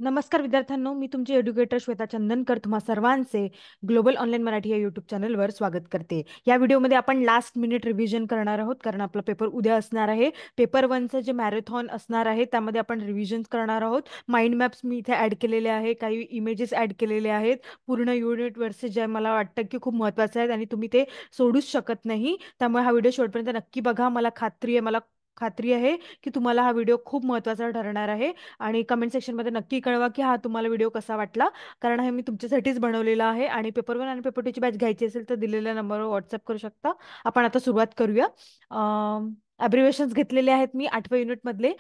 नमस्कार विद्यार्थ्यांनो, मी तुमची एड्युकेटर श्वेता चंदनकर तुम्हा सर्वांचे ग्लोबल ऑनलाईन मराठी या यूट्यूब चॅनलवर स्वागत करते. या व्हिडिओमध्ये आपण लास्ट मिनिट रिव्हिजन करणार आहोत, कारण आपला पेपर उद्या असणार आहे. पेपर वनचं जे मॅरेथॉन असणार आहे त्यामध्ये आपण रिव्हिजन करणार आहोत. माइंड मॅप्स मी इथे ॲड केलेले आहे, काही इमेजेस ॲड केलेले आहेत. पूर्ण युनिट वर्सेस जे मला वाटतं की खूप महत्त्वाचे आहेत आणि तुम्ही ते सोडूच शकत नाही. त्यामुळे हा व्हिडिओ शेवटपर्यंत नक्की बघा. मला खात्री आहे की तुम्हाला हा व्हिडिओ खूप महत्त्वाचा ठरणार आहे. आणि कमेंट सेक्शनमध्ये नक्की कळवा की हा तुम्हाला व्हिडिओ कसा वाटला, कारण हे मी तुमच्यासाठीच बनवलेला आहे. आणि पेपर वन आणि पेपर टूची बॅच घ्यायची असेल तर दिलेल्या नंबरवर व्हॉट्सअप करू शकता. आपण आता सुरुवात करूया. ॲब्रिव्हेशन्स घेतलेले आहेत मी 8व्या युनिटमधले,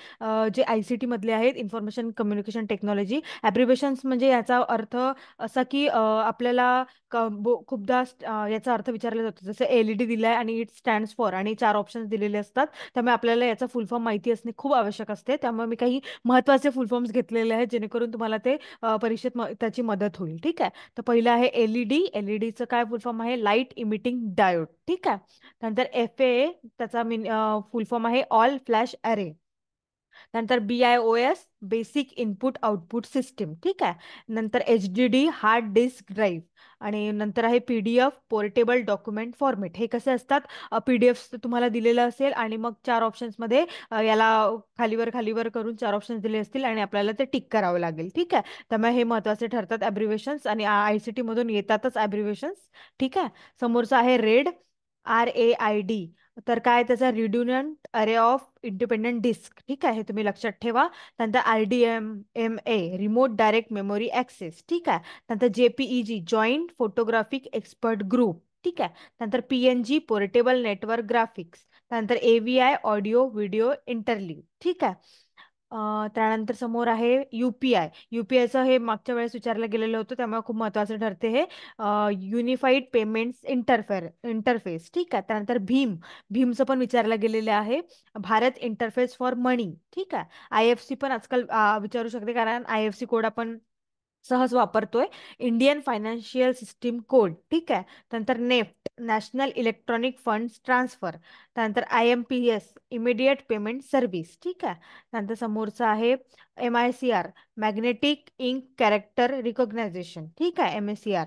जे ICT मधले आहेत, इन्फॉर्मेशन कम्युनिकेशन टेक्नॉलॉजी. ॲब्रिव्हेशन्स म्हणजे याचा अर्थ असा की आपल्याला खूपदा याचा अर्थ विचारला जातो. जसं LED दिलाय आणि इट स्टँड्स फॉर आणि 4 ऑप्शन्स दिलेले असतात. त्यामुळे आपल्याला याचा फुल फॉर्म माहिती असणे खूप आवश्यक असते. त्यामुळे मी काही महत्त्वाचे फुल फॉर्म्स घेतलेले आहेत जेणेकरून तुम्हाला ते परीक्षेत त्याची मदत होईल. ठीक आहे. तर पहिलं आहे LED. LEDचं काय फुल फॉर्म आहे? Light emitting diode. ठीक आहे. त्यानंतर FAA, त्याचा फुल फॉर्म आहे ऑल फ्लॅश अरे. नंतर BIOS, basic input output system. ठीक आहे. नंतर HDD, हार्ड डिस्क ड्राईव्ह. आणि नंतर आहे PDF, पोर्टेबल डॉक्युमेंट फॉर्मेट. हे कसे असतात? PDF तुम्हाला दिलेलं असेल आणि मग 4 ऑप्शन्समध्ये याला खालीवर खालीवर करून 4 ऑप्शन्स दिले असतील आणि आपल्याला ते टिक करावं लागेल. ठीक आहे. त्यामुळे हे महत्त्वाचे ठरतात ॲब्रिव्हेशन्स, आणि ICT मधून येतातच ॲब्रिव्हेशन्स. ठीक आहे. समोरचं आहे RAID. तर काय त्याचा रिड्युनंट अरे ऑफ इंडिपेंडंट डिस्क. ठीक आहे, हे तुम्ही लक्षात ठेवा. त्यानंतर RDMA, remote direct memory access. ठीक आहे. त्यानंतर JPEG, joint photographic expert group. ठीक आहे. त्यानंतर PNG, पोर्टेबल नेटवर्क ग्राफिक्स. त्यानंतर AVI, ऑडिओ व्हिडिओ इंटरलीव्ह. ठीक आहे. त्यानंतर समोर आहे UPIचं हे मागच्या वेळेस विचारलं गेलेलं होतं, त्यामुळे खूप महत्त्वाचं ठरते हे. Unified payments interface. ठीक आहे. त्यानंतर भीमचं पण विचारलं गेलेलं आहे. भारत इंटरफेस फॉर मनी. ठीक आहे. IFC पण आजकाल विचारू शकते, कारण IFC कोड आपण सहज वापरतोय. Indian financial system code. ठीक आहे. त्यानंतर NEFT, national electronic funds transfer. त्यानंतर IMPS, इमिडिएट पेमेंट सर्व्हिस. ठीक आहे. त्यानंतर समोरचं आहे MICR, magnetic ink character recognition. ठीक आहे, MICR.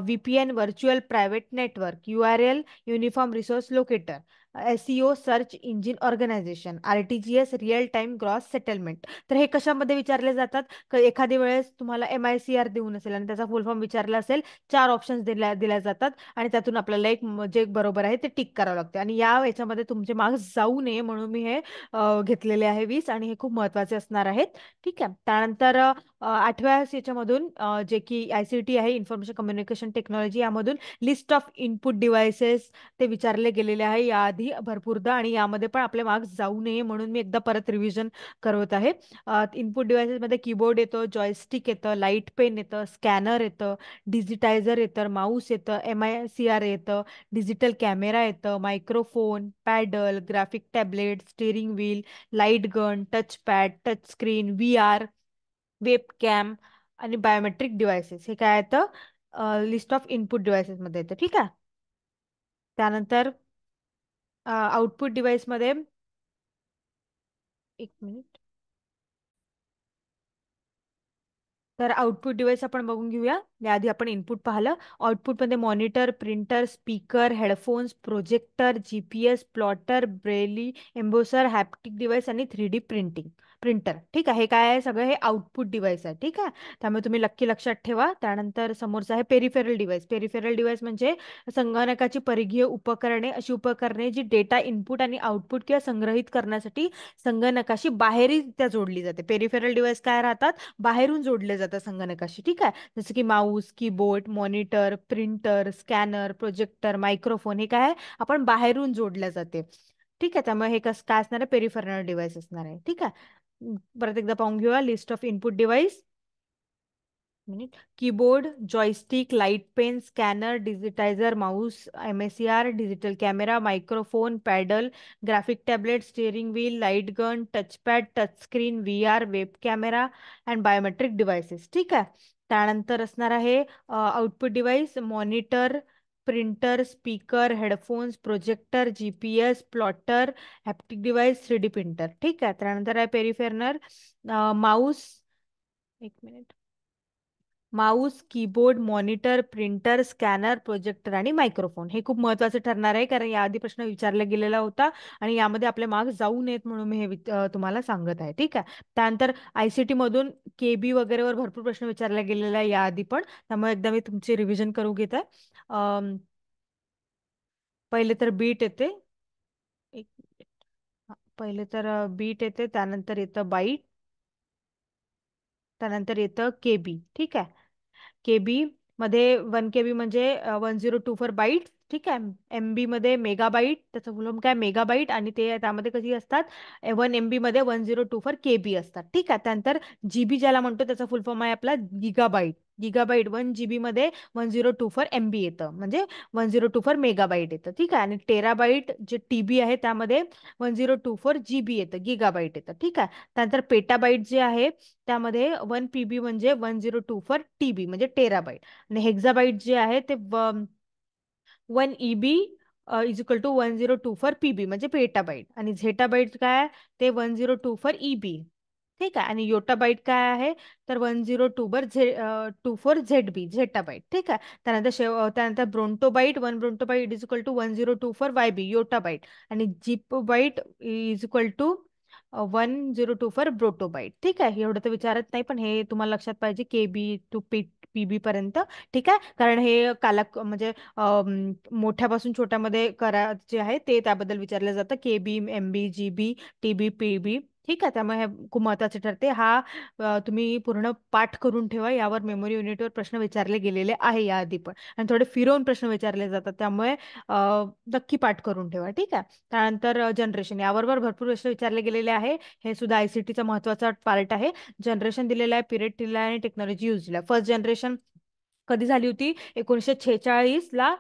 VPN, virtual private network. URL, uniform resource locator. SEO, search engine organisation. RTGS, real time gross settlement. तर हे कशामध्ये विचारले जातात? एखाद्या वेळेस तुम्हाला MICR देऊन असेल आणि त्याचा फुल फॉर्म विचारला असेल, 4 ऑप्शन्स दिल्या जातात आणि त्यातून आपल्याला एक जे बरोबर आहे ते टिक करावं लागते. आणि याच्यामध्ये तुमचे मार्क्स जाऊ नये म्हणून मी हे घेतलेले आहे 20, आणि हे खूप महत्त्वाचे असणार आहेत. ठीक आहे. त्यानंतर 8व्या याच्यामधून जे की ICT आहे, इन्फॉर्मेशन कम्युनिकेशन टेक्नॉलॉजी, यामधून लिस्ट ऑफ इनपुट डिव्हायसेस ते विचारले गेलेले आहे याआधी भरपूरदा, आणि यामध्ये पण आपले मार्क्स जाऊ नये म्हणून मी एकदा परत रिव्हिजन करत आहे. इनपुट डिव्हायसेसमध्ये कीबोर्ड येतो, जॉयस्टिक येतं, लाईट पेन येतं, स्कॅनर येतं, डिजिटायझर येतं, माऊस येतं, MICR येतं, डिजिटल कॅमेरा येतं, microphone, paddle, graphic tablet, steering wheel, light gun, touch pad, touch screen, VR, web cam आणि बायोमेट्रिक डिव्हायसेस. हे काय येतं? लिस्ट ऑफ इनपुट डिव्हायसेसमध्ये येतं. ठीक आहे. त्यानंतर आउटपुट डिव्हाइसमध्ये, एक मिनिट. तर आउटपुट डिव्हाइस आपण बघून घेऊया. याआधी आपण इनपुट पाहिलं. आउटपुटमध्ये monitor, printer, speaker, headphones, projector, GPS, plotter, braille, embosser, haptic device आणि 3D प्रिंटर. ठीक आहे. हे काय आहे? सगळं हे आउटपुट डिव्हाइस आहे. ठीक आहे. त्यामुळे तुम्ही नक्की लक्षात ठेवा. त्यानंतर समोरचं आहे पेरिफेरल डिव्हाइस. पेरिफेरल डिव्हाइस म्हणजे संगणकाची परिघीय उपकरणे, अशी उपकरणे जी डेटा इनपुट आणि आउटपुट किंवा संग्रहित करण्यासाठी संगणकाशी बाहेररित्या जोडली जाते. पेरिफेरल डिव्हाइस काय राहतात? बाहेरून जोडले जातात संगणकाशी. ठीक आहे. जसं की Mouse, keyboard, monitor, printer, scanner, projector, microphone. हे काय आहे? आपण बाहेरून जोडल्या जाते. ठीक आहे. त्यामुळे हे काय असणार आहे? पेरिफेरल डिव्हाइस असणार आहे. ठीक आहे. परत एकदा पाहून घेऊया. List of input device. Minute. Keyboard, joystick, light pen, scanner, digitiser, mouse, MICR, digital camera, microphone, paddle, graphic tablet, steering wheel, light gun, touchpad, touch screen, VR, web camera and biometric devices. ठीक आहे. त्यानंतर असणार आहे output device, monitor, printer, speaker, headphones, projector, GPS, plotter, haptic device, 3D printer. ठीक आहे. त्यानंतर आहे peripheral, mouse, एक minute. Mouse, keyboard, monitor, printer, scanner, projector आणि मायक्रोफोन हे खूप महत्त्वाचं ठरणार आहे, कारण याआधी प्रश्न विचारला गेलेला होता आणि यामध्ये आपले मार्क्स जाऊ नयेत म्हणून मी हे तुम्हाला सांगत आहे. ठीक आहे. त्यानंतर आयसीटी मधून केबी वगैरेवर भरपूर प्रश्न विचारला गेलेला आहे याआधी पण, त्यामुळे एकदा मी तुमची रिव्हिजन करू घेत आहे. पहिले तर बीट येते. एक पहिले तर बीट येते, त्यानंतर येतं बाईट, त्यानंतर येतं केबी. ठीक आहे. केबी मध्ये 1 KB म्हणजे 1024 बाईट. ठीक आहे. MB मध्ये मेगाबाईट, त्याचं फुल फॉर्म काय मेगाबाईट, आणि ते त्यामध्ये कशी असतात 1 MB मध्ये 1024 KB असतात. ठीक आहे. त्यानंतर जीबी ज्याला म्हणतो त्याचा फुल फॉर्म आहे आपला गिगाबाईट. गिगाबाईट 1 GB मध्ये 1024 MB येतं, म्हणजे 1024 मेगाबाईट येतं. ठीक आहे. आणि टेराबाईट जे टीबी आहे त्यामध्ये 1024 GB येतं, गिगाबाईट येतं. ठीक आहे. त्यानंतर पेटाबाईट जे आहे त्यामध्ये 1 PB म्हणजे 1024 TB म्हणजे टेराबाईट. आणि हेक्झाबाईट जे आहे ते 1 EB is equal to 1024 PB म्हणजे पेटाबाईट. आणि झेटाबाईट काय आहे ते 1024 EB. ठीक आहे. आणि योटाबाईट काय आहे तर 1024 ZB झेटाबाईट. ठीक आहे. त्यानंतर ब्रोंटोबाईट, 1 ब्रोंटोबाईट इज इक्वल टू 1024 YB योटाबाईट. आणि जीपोबाईट इज इक्वल टू 1024 ब्रोटोबाईट. ठीक आहे. एवढं तर विचारत नाही, पण हे तुम्हाला लक्षात पाहिजे KB to PB पर्यंत. ठीक आहे. कारण हे म्हणजे मोठ्यापासून छोट्यामध्ये करा जे आहे ते त्याबद्दल विचारलं जातं, KB, MB, GB, TB, PB. ठीक आहे. त्यामुळे हे खूप महत्वाचे ठरते. हा तुम्ही पूर्ण पाठ करून ठेवा. यावर मेमरी युनिटवर प्रश्न विचारले गेलेले आहे याआधी पण, आणि थोडे फिरवून प्रश्न विचारले जातात, त्यामुळे नक्की पाठ करून ठेवा. ठीक आहे. त्यानंतर जनरेशन यावर भरपूर प्रश्न विचारले गेलेले आहे. हे सुद्धा आयसीटीचा महत्वाचा पार्ट आहे. जनरेशन दिलेलं आहे, पिरियड दिलेला आहे आणि टेक्नॉलॉजी यूज दिला. फर्स्ट जनरेशन कधी झाली होती 1946 ला,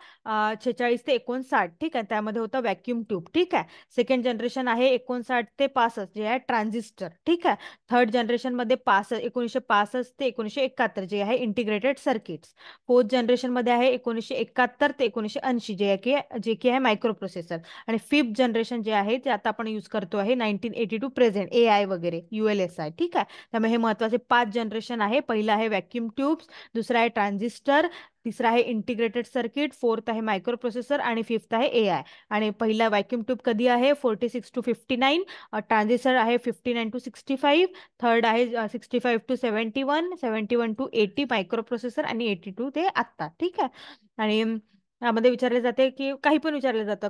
46 ते 59. ठीक आहे. त्यामध्ये होतं व्हॅक्यूम ट्यूब. ठीक आहे. सेकंड जनरेशन आहे 59 ते 65 जे आहे ट्रान्झिस्टर. ठीक आहे. थर्ड जनरेशन मध्ये 1965 ते 1971 जे आहे इंटिग्रेटेड सर्किट्स. फोर्थ जनरेशन मध्ये आहे 1971 ते 1980 जे की आहे मायक्रो प्रोसेसर. आणि फिफ्थ जनरेशन जे आहे ते आता आपण यूज करतो आहे 1980 टू प्रेझेंट AI वगैरे ULSI. ठीक आहे. त्यामुळे हे महत्वाचे 5 जनरेशन आहे. पहिलं आहे व्हॅक्यूम ट्यूब्स, दुसरा आहे ट्रान्झिस्टर, तिसरा आहे इंटिग्रेटेड सर्किट, फोर्थ आहे मायक्रो प्रोसेसर आणि फिफ्थ आहे AI. आणि पहिला व्हॅक्यूम ट्यूब कधी आहे 46 to 59, ट्रान्झिस्टर आहे 59 to 65, थर्ड आहे 65 to 71, 71 to 80 मायक्रो प्रोसेसर, आणि 82 ते आत्ता. ठीक आहे. आणि यामध्ये विचारले जाते की काही पण विचारलं जातं,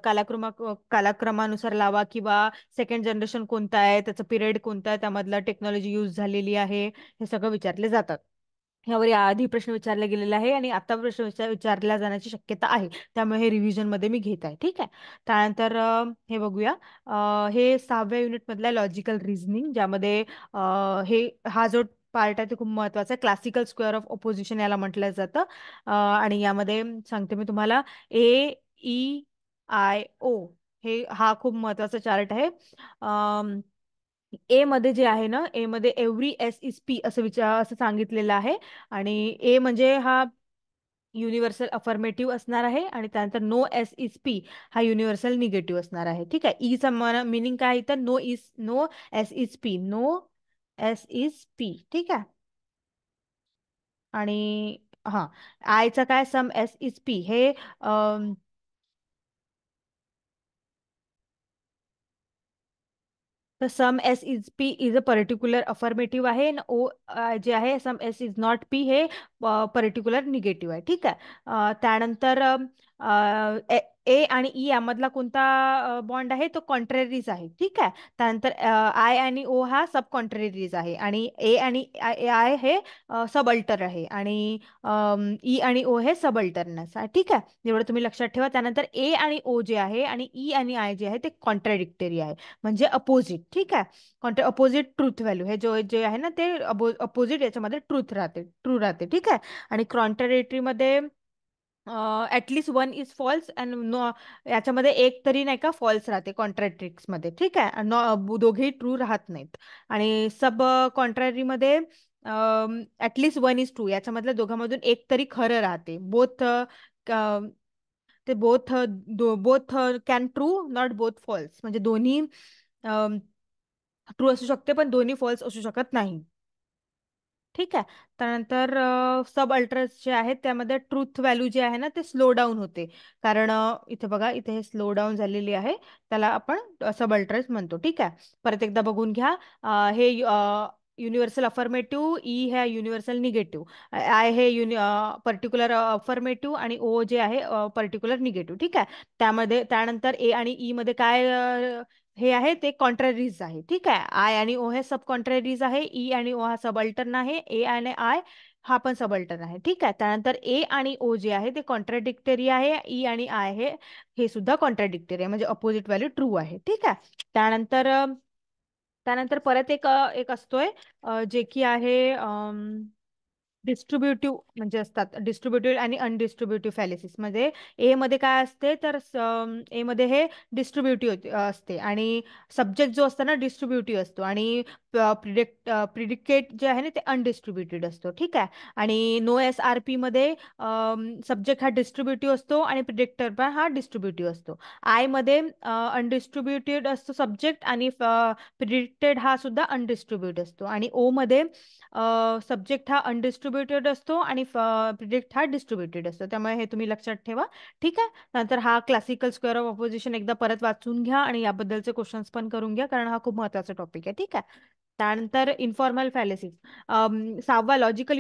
कालक्रमानुसार लावा, किंवा सेकंड जनरेशन कोणता आहे, त्याचा पिरियड कोणता आहे, त्यामधला टेक्नॉलॉजी यूज झालेली आहे, हे सगळं विचारले जातात. यावर याआधी प्रश्न विचारला गेलेला आहे आणि आता प्रश्न विचारला जाण्याची शक्यता आहे, त्यामुळे हे रिव्हिजन मध्ये मी घेत आहे. ठीक आहे. त्यानंतर हे बघूया. हे 6व्या युनिट मधलं लॉजिकल रिझनिंग, ज्यामध्ये हा जो पार्ट आहे ते खूप महत्वाचा आहे. क्लासिकल स्क्वेअर ऑफ ऑपोजिशन याला म्हटलं जातं. आणि यामध्ये सांगते मी तुम्हाला AEIO हा खूप महत्वाचा चार्ट आहे. ए मध्ये जे आहे ना, ए मध्ये एव्हरी एस इज पी असं सांगितलेलं आहे. आणि ए म्हणजे हा युनिव्हर्सल अफर्मेटिव्ह असणार आहे, आणि त्यानंतर नो एस इज पी हा युनिव्हर्सल निगेटिव्ह असणार आहे. ठीक आहे. ईचा मिनिंग काय आहे तर no S is P, no S is P. ठीक आहे. आणि हा आयचा काय सम एस इज पी हे तर some S is P is a particular affirmative आहे, आणि ओ जे आहे some S is not P हे पर्टिक्युलर निगेटिव्ह आहे. ठीक आहे. त्यानंतर ए आणि ई यामधला कोणता बॉन्ड आहे तो कॉन्ट्रेरीज आहे. ठीक आहे. त्यानंतर आय आणि ओ हा सब कॉन्ट्रेरीज आहे, आणि ए आणि आय हे सब अल्टर आहे, आणि ई आणि ओ हे सब अल्टरनेस आहे. ठीक आहे. एवढं तुम्ही लक्षात ठेवा. त्यानंतर ए आणि ओ जे आहे आणि ई आणि आय जे आहे ते कॉन्ट्राडिक्टरी आहे, म्हणजे अपोजिट. ठीक आहे. अपोजिट ट्रूथ व्हॅल्यू हे जे आहे ना ते अपोजिट याच्यामध्ये ट्रू राहते. ठीक आहे. आणि कॉन्ट्राडिक्टरी मध्ये at least one is false and no, याच्यामध्ये एक तरी नाही का फॉल्स राहते कॉन्ट्राडिक्ट्स मध्ये. ठीक आहे. दोघेही ट्रू राहत नाहीत. आणि सब कॉन्ट्रॅरी मध्ये ऍटलिस्ट वन इज ट्रू, याच्यामधल्या दोघांमधून एक तरी खरं राहते. ते both can true not both false, म्हणजे दोन्ही ट्रू असू शकते पण दोन्ही फॉल्स असू शकत नाही. ठीक आहे. त्यानंतर सब अल्ट्रस जे आहेत त्यामध्ये ट्रूथ व्हॅल्यू जे आहे ना ते स्लो डाऊन होते. कारण इथे बघा, इथे हे स्लो डाऊन झालेली आहे, त्याला आपण सब अल्ट्रस म्हणतो. ठीक आहे. परत एकदा बघून घ्या. हे युनिव्हर्सल अफर्मेटिव्ह, ई हे युनिव्हर्सल निगेटिव्ह, आय हे पर्टिक्युलर अफर्मेटिव्ह आणि ओ जे आहे पर्टिक्युलर निगेटिव्ह. ठीक आहे. त्यानंतर ए आणि ई मध्ये काय हे आहे ते कॉन्ट्ररीज आहे. ठीक आहे. आय आणि ओ हे सब कॉन्ट्ररीज आहे. ई आणि ओ हा सब अल्टर्न आहे. ए आणि आय हा पण सब अल्टर्न आहे. ठीक आहे. त्यानंतर ए आणि ओ जे आहे ते कॉन्ट्राडिक्टरी आहे. ई आणि आय हे सुद्धा कॉन्ट्राडिक्टरी आहे, म्हणजे अपोजिट व्हॅल्यू ट्रू आहे. ठीक आहे. त्यानंतर त्यानंतर परत एक असतोय जे की आहे डिस्ट्रीब्युटिव्ह, म्हणजे असतात डिस्ट्रीब्युटिव्ह आणि अनडिस्ट्रीब्युटिव्ह फॅलिसिस. मध्ये ए मध्ये काय असते तर ए मध्ये हे डिस्ट्रीब्युटिव्ह असते आणि सब्जेक्ट जो असतो ना डिस्ट्रीब्युटिव्ह असतो आणि प्रिडिकेट जे आहे ना ते अनडिस्ट्रीब्युटेड असतो. ठीक आहे. आणि नो एस आर पी मध्ये सब्जेक्ट हा डिस्ट्रीब्युटिव्ह असतो आणि प्रिडिक्टर पण हा डिस्ट्रीब्युटिव्ह असतो. आय मध्ये अनडिस्ट्रीब्युटेड असतो सब्जेक्ट आणि प्रिडिक्टेड हा सुद्धा अनडिस्ट्रीब्युटेड असतो. आणि ओ मध्ये सब्जेक्ट हा अनडिस्ट्रीब्युटेड असतो आणि प्रिडिक्ट हा डिस्ट्रीब्युटेड असतो. त्यामुळे हे तुम्ही लक्षात ठेवा. ठीक आहे. नंतर हा क्लासिकल स्क्वेअर ऑफ अपोजिशन एकदा परत वाचून घ्या आणि याबद्दलचे क्वेश्चन्स पण करून घ्या, कारण हा खूप महत्त्वाचा टॉपिक आहे. ठीक आहे. त्यानंतर इन्फॉर्मल फॅलेसिस. सहावा लॉजिकल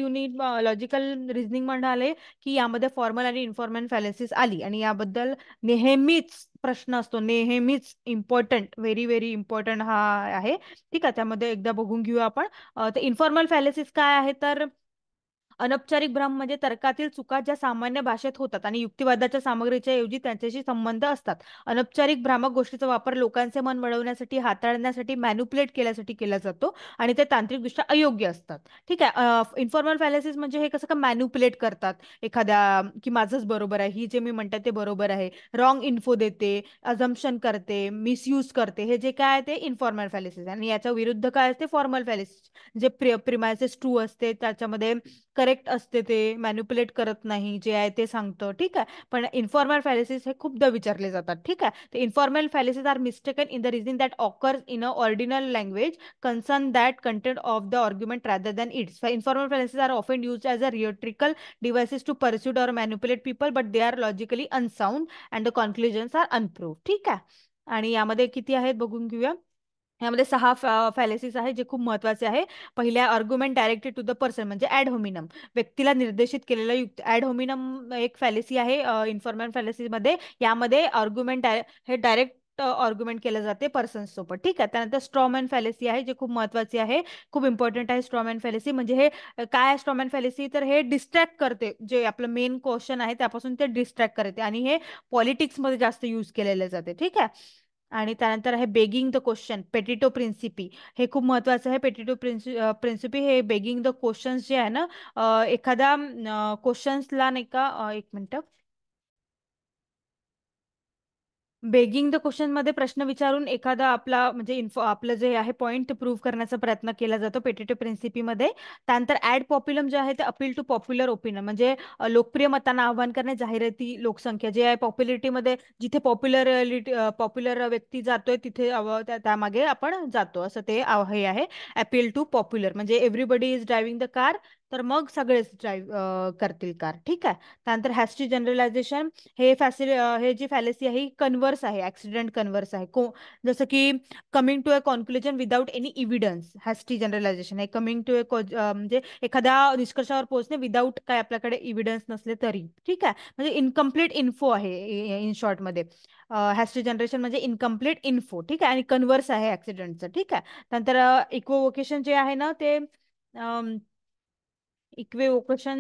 रिझनिंग म्हणाले की यामध्ये फॉर्मल आणि इन्फॉर्मल फॅलेसिस आली आणि याबद्दल नेहमीच प्रश्न असतो, नेहमीच इम्पॉर्टंट, व्हेरी व्हेरी इम्पॉर्टंट हा आहे. ठीक आहे. त्यामध्ये एकदा बघून घेऊ आपण. तर इन्फॉर्मल फॅलेसिस काय आहे तर अनौपचारिक भ्रम म्हणजे तर्कातील चुका ज्या सामान्य भाषेत होतात आणि युक्तिवादाच्या सामग्रीच्या ऐवजी त्यांच्याशी संबंध असतात. अनौपचारिक भ्रामक गोष्टीचा वापर लोकांचे मन वळवण्यासाठी, हाताळण्यासाठी, मॅन्युप्युलेट केल्यासाठी केला जातो आणि ते तांत्रिकदृष्ट्या अयोग्य असतात. ठीक आहे. इन्फॉर्मल फॅलेसिस म्हणजे हे कसं का मॅन्युप्युलेट करतात एखाद्या, की माझंच बरोबर आहे, ही जे मी म्हणतात ते बरोबर आहे, रॉंग इन्फो देते, अझम्पशन करते, मिसयूज करते, हे जे काय आहे ते इन्फॉर्मल फॅलेसिस. आणि याच्या विरुद्ध काय असते फॉर्मल फॅलेसिस, जे प्रिमायसेस ट्रू असते, त्याच्यामध्ये करेक्ट असते, ते मॅन्युप्युलेट करत नाही, जे आहे ते सांगतं. ठीक आहे. पण इन्फॉर्मल फॅलिसिस हे खूपदा विचारले जातात. ठीक आहे. ते informal fallacies are mistaken in the reasoning that occurs in a ordinal language concern that content of the argument rather than its. So informal fallacies are often used as a rhetorical devices to persuade or manipulate people, but they are logically unsound and the conclusions are unproved. ठीक आहे. आणि यामध्ये किती आहेत बघून घेऊया. यामध्ये 6 फॅलेसिस आहे जे खूप महत्वाचे आहे. पहिल्या argument directed to the person, म्हणजे ऍड होमिनम, व्यक्तीला निर्देशित केलेला युक्ती. ऍड होमिनम एक फॅलेसी आहे इन्फॉर्मल फॅलेसी मध्ये. यामध्ये आर्ग्युमेंट हे डायरेक्ट आर्ग्युमेंट केलं जाते पर्सन सोबत. ठीक आहे. त्यानंतर स्ट्रॉमॅन फॅलेसी आहे जे खूप महत्वाची आहे, खूप इम्पॉर्टंट आहे. स्ट्रॉमॅन फॅलेसी म्हणजे हे काय आहे स्ट्रॉमॅन फॅलेसी तर हे डिस्ट्रॅक्ट करते, जे आपलं मेन क्वेश्चन आहे त्यापासून ते डिस्ट्रॅक्ट करते आणि हे पॉलिटिक्स मध्ये जास्त यूज केलेले जाते. ठीक आहे. आणि त्यानंतर आहे बेगिंग द क्वेश्चन, पेटिटो प्रिन्सिपी. हे खूप महत्वाचं आहे. पेटिटो प्रिन्सिपी हे बेगिंग द क्वेश्चन्स जे आहे ना, एखाद्या क्वेश्चन्सला नाही का, एक मिनिट, बेगिंग द क्वेश्चन मध्ये प्रश्न विचारून एखादा आपला म्हणजे आपलं जे आहे पॉईंट प्रूव्ह करण्याचा प्रयत्न केला जातो पेटिटिव्ह प्रिन्सिपीमध्ये. त्यानंतर ऍड पॉप्युलम जे आहे ते अपील टू पॉप्युलर ओपिनियन, म्हणजे लोकप्रिय मतांना आव्हान करणे, जाहिराती, लोकसंख्या जे आहे पॉप्युलरिटीमध्ये, जिथे पॉप्युलर व्यक्ती जातोय तिथे त्यामागे आपण जातो, असं ते हे आहे. अपील टू पॉप्युलर म्हणजे everybody is driving the car, तर मग सगळेच ड्राईव्ह करतील कार. ठीक आहे. त्यानंतर हॅस्टी जनरलायझेशन. हे जी फॅलेसी आहे ही कन्व्हर्स आहे, ऍक्सिडेंट कन्व्हर्स आहे. जसं की coming to a conclusion without any evidence, hasty generalisation आहे. कमिंग टू म्हणजे एखाद्या निष्कर्षावर पोहोचणे विदाउट काय आपल्याकडे इव्हिडन्स नसले तरी. ठीक आहे. म्हणजे इनकम्प्लीट इन्फो आहे इन शॉर्ट मध्ये. हॅस्टी जनरेशन म्हणजे इनकम्प्लीट इन्फो. ठीक आहे. आणि कन्व्हर्स आहे ऍक्सिडेंटचं. ठीक आहे. नंतर इक्वोव्होकेशन जे आहे ना ते इक्विवोकेशन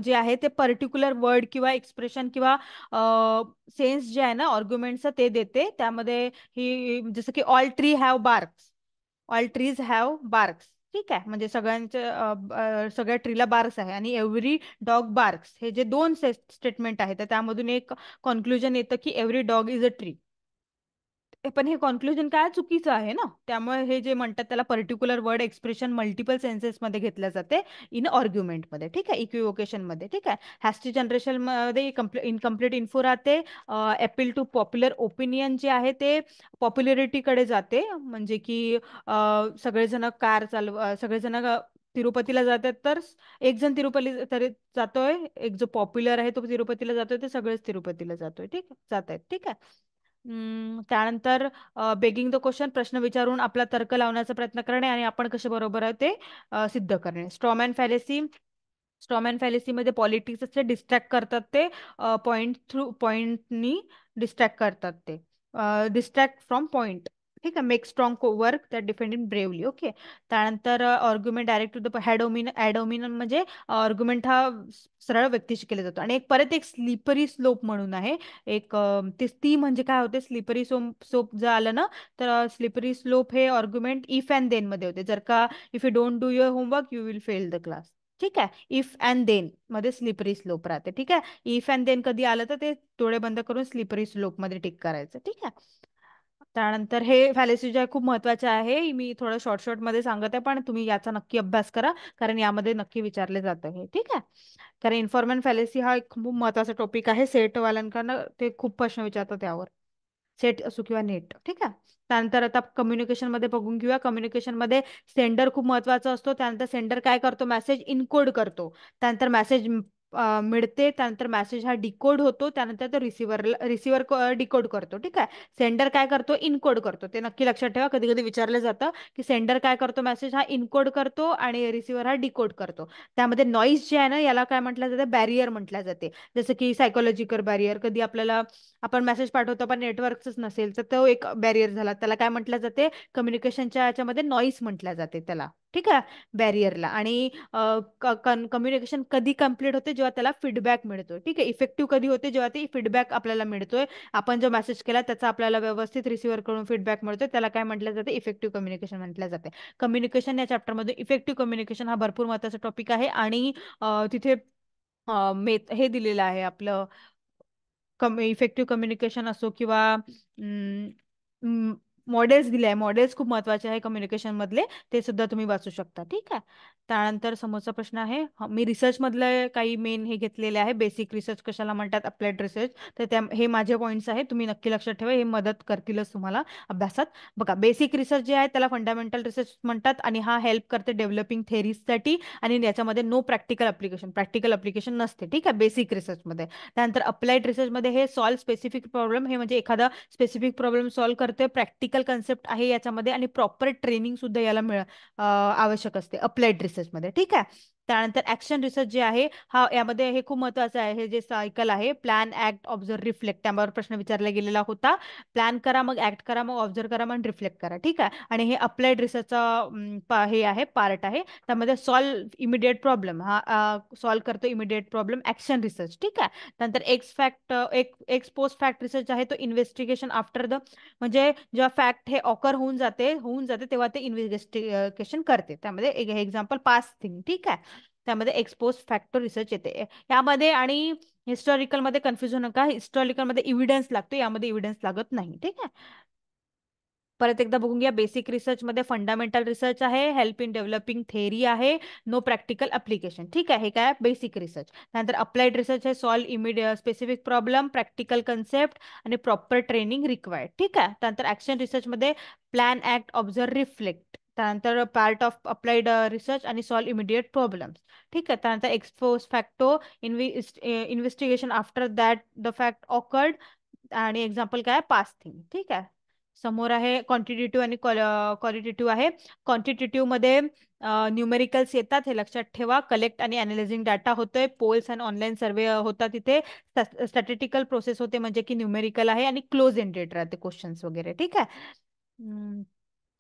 जे आहे ते पर्टिक्युलर वर्ड किंवा एक्सप्रेशन किंवा सेन्स जे आहे ना आर्ग्युमेंटचं ते देते. त्यामध्ये ही जसं की all tree have barks, all trees have barks. ठीक आहे. म्हणजे सगळ्या ट्रीला बार्क्स आहे आणि एव्हरी डॉग बार्क्स, हे जे दोन स्टेटमेंट आहे तर त्यामधून एक कॉन्क्लुजन येतं की every dog is a tree. पण हे कॉन्क्लुजन काय चुकीचं आहे ना, त्यामुळे हे जे म्हणतात त्याला particular word expression multiple census मध्ये घेतल्या जाते इन आर्ग्युमेंट मध्ये. ठीक आहे. इक्विवोकेशन मध्ये. ठीक आहे. हॅस्टी जनरेशन मध्ये इनकम्प्लीट इन्फो राहते. अपील टू पॉप्युलर ओपिनियन जे आहे ते पॉप्युलरिटीकडे जाते, म्हणजे की सगळेजण कार चालव, सगळेजण तिरुपतीला जातात तर एक जण तिरुपती तरी जातोय, एक जो पॉप्युलर आहे तो तिरुपतीला जातोय, ते सगळेच तिरुपतीला जातोय, ठीक आहे, जात आहेत, ठीक आहे. त्यानंतर बेगिंग द क्वेश्चन, प्रश्न विचारून आपला तर्क लावण्याचा प्रयत्न करणे आणि आपण कसे बरोबर आहे ते सिद्ध करणे. Straw man fallacy, straw man फॅलेसीमध्ये politics distract करतात ते, पॉइंट थ्रू पॉइंटनी डिस्ट्रॅक्ट करतात ते, डिस्ट्रॅक्ट फ्रॉम पॉइंट, ठीक आहे. Make strong work that defending bravely, okay. त्यानंतर आर्ग्युमेंट डायरेक्ट टू द ॲडोमिनन म्हणजे आर्ग्युमेंट हा सरळ व्यक्तीशी केला जातो. आणि एक परत एक स्लिपरी स्लोप म्हणून आहे, एक ती म्हणजे काय होते, स्लिपरी सोप जर आलं ना, तर स्लिपरी स्लोप हे आर्ग्युमेंट इफ अँड देन मध्ये होते. जर का if you don't do your homework you will fail the class, ठीक आहे. इफ अँड देन मध्ये स्लिपरी स्लोप राहते, ठीक आहे. इफ अँड देन कधी आलं तर ते डोळे बंद करून स्लिपरी स्लोप मध्ये टिक करायचं, ठीक आहे. त्यानंतर हे फॅलेसी जे आहे खूप महत्वाचे आहे, मी थोडं शॉर्ट मध्ये सांगत आहे, पण तुम्ही याचा नक्की अभ्यास करा, कारण यामध्ये नक्की विचारले जातं हे, ठीक आहे. कारण इन्फॉर्मल फॅलेसी हा एक खूप महत्वाचा टॉपिक आहे, सेट वाल्यांकडनं ते खूप प्रश्न विचारतात त्यावर, सेट असो किंवा नेट, ठीक आहे. त्यानंतर आता कम्युनिकेशन मध्ये बघून घेऊया. कम्युनिकेशन मध्ये सेंडर खूप महत्वाचा असतो. त्यानंतर सेंडर काय करतो, मेसेज इनकोड करतो. त्यानंतर मेसेज मिळते, त्यानंतर मेसेज हा डिकोड होतो, त्यानंतर तो रिसिव्हर डिकोड करतो, ठीक आहे. सेंडर काय करतो, इनकोड करतो. ते नक्की लक्षात ठेवा, कधी कधी विचारलं जातं की सेंडर काय करतो, मेसेज हा इनकोड करतो आणि रिसिव्हर हा डिकोड करतो. त्यामध्ये नॉईज जे आहे ना, याला काय म्हटलं जाते, बॅरियर म्हटलं जाते. जसं की सायकोलॉजिकल बॅरियर, कधी आपल्याला आपण मेसेज पाठवतो पण नेटवर्कच नसेल तर तो एक बॅरियर झाला, त्याला काय म्हटलं जाते, कम्युनिकेशनच्या याच्यामध्ये नॉईस म्हटलं जाते त्याला, ठीक आहे, बॅरियरला. आणि कम्युनिकेशन कधी कम्प्लीट होते, जेव्हा त्याला फीडबॅक मिळतो, ठीक आहे. इफेक्टिव्ह कधी होते, जेव्हा ते फीडबॅक आपल्याला मिळतोय, आपण जो मेसेज केला त्याचा आपल्याला व्यवस्थित रिसिव्हर कडून फीडबॅक मिळतोय, त्याला काय म्हटलं जाते, इफेक्टिव्ह कम्युनिकेशन म्हटलं जाते. कम्युनिकेशन या चॅप्टरमध्ये इफेक्टिव्ह कम्युनिकेशन हा भरपूर महत्त्वाचा टॉपिक आहे. आणि तिथे हे दिलेलं आहे आपलं, इफेक्टिव्ह कम्युनिकेशन असो किंवा मॉडेल्स दिले आहे, मॉडेल्स खूप महत्वाचे आहे कम्युनिकेशन मधले, ते सुद्धा तुम्ही वाचू शकता, ठीक आहे. त्यानंतर समोरचा प्रश्न आहे, मी रिसर्च मधले काही मेन हे घेतलेले आहे, बेसिक रिसर्च कशाला म्हणतात, अप्लाइड रिसर्च, तर त्या हे माझे पॉईंट्स आहेत, तुम्ही नक्की लक्षात ठेवा, हे मदत करतीलच तुम्हाला अभ्यासात. बघा, बेसिक रिसर्च जे आहे त्याला फंडामेंटल रिसर्च म्हणतात, आणि हा हेल्प करते डेव्हलपिंग थेरीजसाठी, आणि याच्यामध्ये नो प्रॅक्टिकल अप्लिकेशन नसते, ठीक आहे, बेसिक रिसर्चमध्ये. त्यानंतर अप्लाइड रिसर्चमध्ये हे सॉल्व स्पेसिफिक प्रॉब्लेम, हे म्हणजे एखादा स्पेसिफिक प्रॉब्लेम सॉल्व्ह करते, प्रॅक्टिकल कन्सेप्ट आहे याच्यामध्ये, आणि प्रॉपर ट्रेनिंग सुद्धा याला आवश्यक असते अप्लाइड रिसर्चमध्ये, ठीक आहे. त्यानंतर ऍक्शन रिसर्च जे आहे, हा यामध्ये हे खूप महत्वाचं आहे, हे जे सायकल आहे, प्लॅन ऍक्ट ऑब्झर्व रिफ्लेक्ट, त्यावर प्रश्न विचारला गेलेला होता. प्लॅन करा, मग ऍक्ट करा, मग ऑब्झर्व करा, मग रिफ्लेक्ट करा, ठीक आहे. आणि हे अप्लाइड रिसर्चचा हे आहे, पार्ट आहे. त्यामध्ये सॉल्व इमिडिएट प्रॉब्लेम, हा सॉल्व्ह करतो इमिडिएट प्रॉब्लेम, ऍक्शन रिसर्च, ठीक आहे. नंतर एक्स पोस्ट फॅक्ट रिसर्च आहे, तो इन्व्हेस्टिगेशन आफ्टर द, म्हणजे जेव्हा फॅक्ट हे ऑकर होऊन जाते तेव्हा ते इन्व्हेस्टिगेशन करते, त्यामध्ये एक एक्झाम्पल पास थिंग, ठीक आहे. त्यामध्ये एक्सपोज फॅक्टर रिसर्च येते यामध्ये. आणि हिस्टॉरिकल मध्ये कन्फ्युज होऊ नका, हिस्टॉरिकल मध्ये इव्हिडन्स लागतो, यामध्ये इव्हिडन्स लागत नाही, ठीक आहे. परत एकदा बघून घ्या, बेसिक रिसर्च मध्ये फंडामेंटल रिसर्च आहे, हेल्प इन डेव्हलपिंग थेअरी आहे, नो प्रॅक्टिकल अप्लिकेशन, ठीक आहे, हे काय बेसिक रिसर्च. त्यानंतर अप्लाइड रिसर्च आहे, solve immediate specific problem, practical concept आणि प्रॉपर ट्रेनिंग रिक्वायर्ड, ठीक आहे. त्यानंतर ऍक्शन रिसर्च मध्ये प्लॅन ऍक्ट ऑब्झर्व रिफ्लेक्ट, त्यानंतर पार्ट ऑफ अप्लाइड रिसर्च आणि सॉल्व इमिडिएट प्रॉब्लेम्स, ठीक आहे. त्यानंतर expose facto, investigation after that the fact awkward, आणि एक्झाम्पल काय, पास थिंग, ठीक आहे. समोर आहे क्वांटिटेटिव्ह आणि क्वालिटेटिव्ह आहे. क्वांटिटेटिव्ह मध्ये न्यूमेरिकल्स येतात, हे लक्षात ठेवा, कलेक्ट आणि अनालिझिंग डाटा होतोय, पोल्स आणि ऑनलाईन सर्वे होतात, तिथे स्टॅटिस्टिकल प्रोसेस होते, म्हणजे की न्यूमेरिकल आहे, आणि क्लोज एंडेड राहते क्वेश्चन्स वगैरे, ठीक आहे.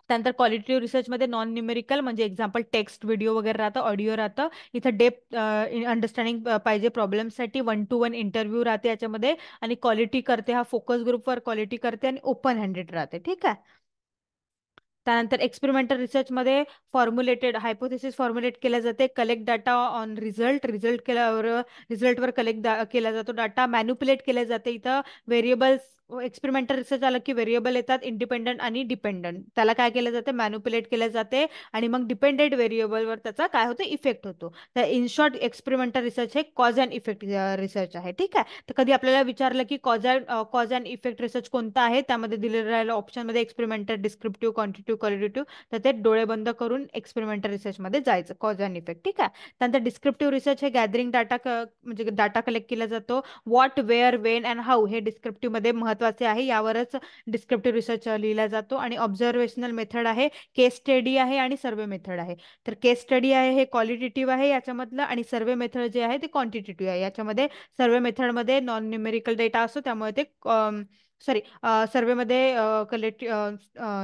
त्यानंतर क्वालिटेटिव्ह रिसर्चमध्ये नॉन न्यूमेरिकल, म्हणजे एक्झाम्पल टेक्स्ट, व्हिडिओ वगैरे राहतं, ऑडिओ राहतं, इथं डेप्थ अंडरस्टँडिंग पाहिजे प्रॉब्लेमसाठी, 1-to-1 इंटरव्ह्यू राहते याच्यामध्ये, आणि क्वालिटी करते हा फोकस ग्रुपवर क्वालिटी करते, आणि ओपन हँडेड राहते, ठीक आहे. त्यानंतर एक्सपेरिमेंटल रिसर्चमध्ये फॉर्म्युलेटेड हायपोथेसिस फॉर्म्युलेट केल्या जाते, कलेक्ट डाटा ऑन रिझल्ट केल्यावर रिझल्टवर कलेक्ट केला जातो डाटा, मॅन्युपुलेट केले जाते, इथं व्हेरिएबल्स एक्सपेरिमेंटल रिसर्च आलं की व्हेरिएबल येतात इंडिपेंडंट आणि डिपेंडंट. त्याला काय केलं जाते, मॅन्युप्युलेट केलं जाते आणि मग डिपेंडेंट व्हेरिएबलवर त्याचा काय होतं, इफेक्ट होतो. तर इन शॉर्ट एक्सपेरिमेंटल रिसर्च हे कॉज अँड इफेक्ट रिसर्च आहे. ठीक आहे. तर कधी आपल्याला विचारलं की कॉज अँड इफेक्ट रिसर्च कोणता आहे, त्यामध्ये दिलेलं राहिलं ऑप्शनमध्ये एक्सपेरिमेंटल, डिस्क्रिप्टिव्ह, क्वांटिटेटिव्ह, क्वालिटेटिव्ह. तर ते डोळे बंद करून एक्सपेरिमेंटल रिसर्चमध्ये जायचं, कॉज अँड इफेक्ट. ठीक आहे. त्यानंतर डिस्क्रिप्टिव्ह रिसर्च हे गॅदरिंग डाटा, म्हणजे डाटा कलेक्ट केला जातो. What, where, when and how हे डिस्क्रिप्टिव्ह मध्ये महत्वाचे आहे. यावरच डिस्क्रिप्टिव्ह रिसर्च लिहिला जातो. आणि ऑब्झर्वेशनल मेथड आहे, केस स्टडी आहे आणि सर्वे मेथड आहे. तर केस स्टडी आहे हे क्वालिटेटिव्ह आहे याच्यामधलं, आणि सर्वे मेथड जे आहे ते क्वांटिटेटिव्ह आहे. याच्यामध्ये सर्वे मेथडमध्ये नॉन न्यूमेरिकल डेटा असतो, त्यामुळे ते सॉरी सर्वेमध्ये कलेक्ट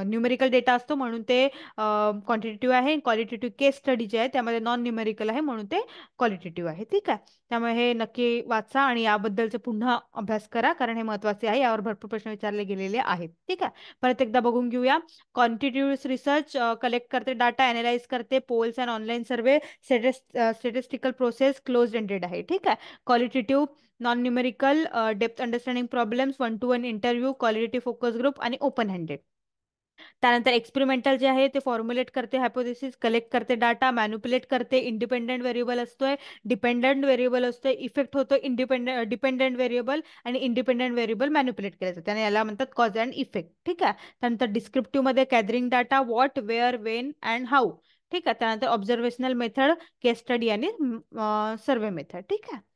न्यूमेरिकल डेटा असतो म्हणून ते क्वांटिटेटिव्ह आहे. क्वालिटेटिव्ह केस स्टडी जे आहे त्यामध्ये नॉन न्यूमेरिकल आहे म्हणून ते क्वालिटेटिव्ह आहे. ठीक आहे. त्यामुळे हे नक्की वाचा आणि याबद्दलचे पुन्हा अभ्यास करा, कारण हे महत्वाचे आहे. यावर भरपूर प्रश्न विचारले गेलेले आहेत. ठीक आहे. परत एकदा बघून घेऊया. क्वांटिटेटिव्ह रिसर्च कलेक्ट करते डाटा, अनालाइज करते, polls and online survey, statistical process close ended आहे. ठीक आहे. Qualitative non numerical, depth understanding problems, one to one interview, qualitative focus group आणि ओपन हँडेड. त्यानंतर एक्सपेरिमेंटल जे आहे ते फॉर्म्युलेट करते हायपोथेसिस, कलेक्ट करते डाटा, मॅन्युप्युलेट करते, इंडिपेंडेंट व्हेरिएबल असतोय, डिपेंडंट व्हेरिएबल असतोय, इफेक्ट होतो डिपेंडंट व्हेरिएबल, आणि इंडिपेंडंट व्हेरिएबल मॅन्युप्युलेट केलं जातं, त्याने याला म्हणतात कॉज अँड इफेक्ट. ठीक आहे. त्यानंतर डिस्क्रिप्टिव्ह मध्ये gathering data, what, where, when and how. ठीक आहे. त्यानंतर ऑब्झर्वेशनल मेथड, केस स्टडी आणि सर्वे मेथड. ठीक आहे.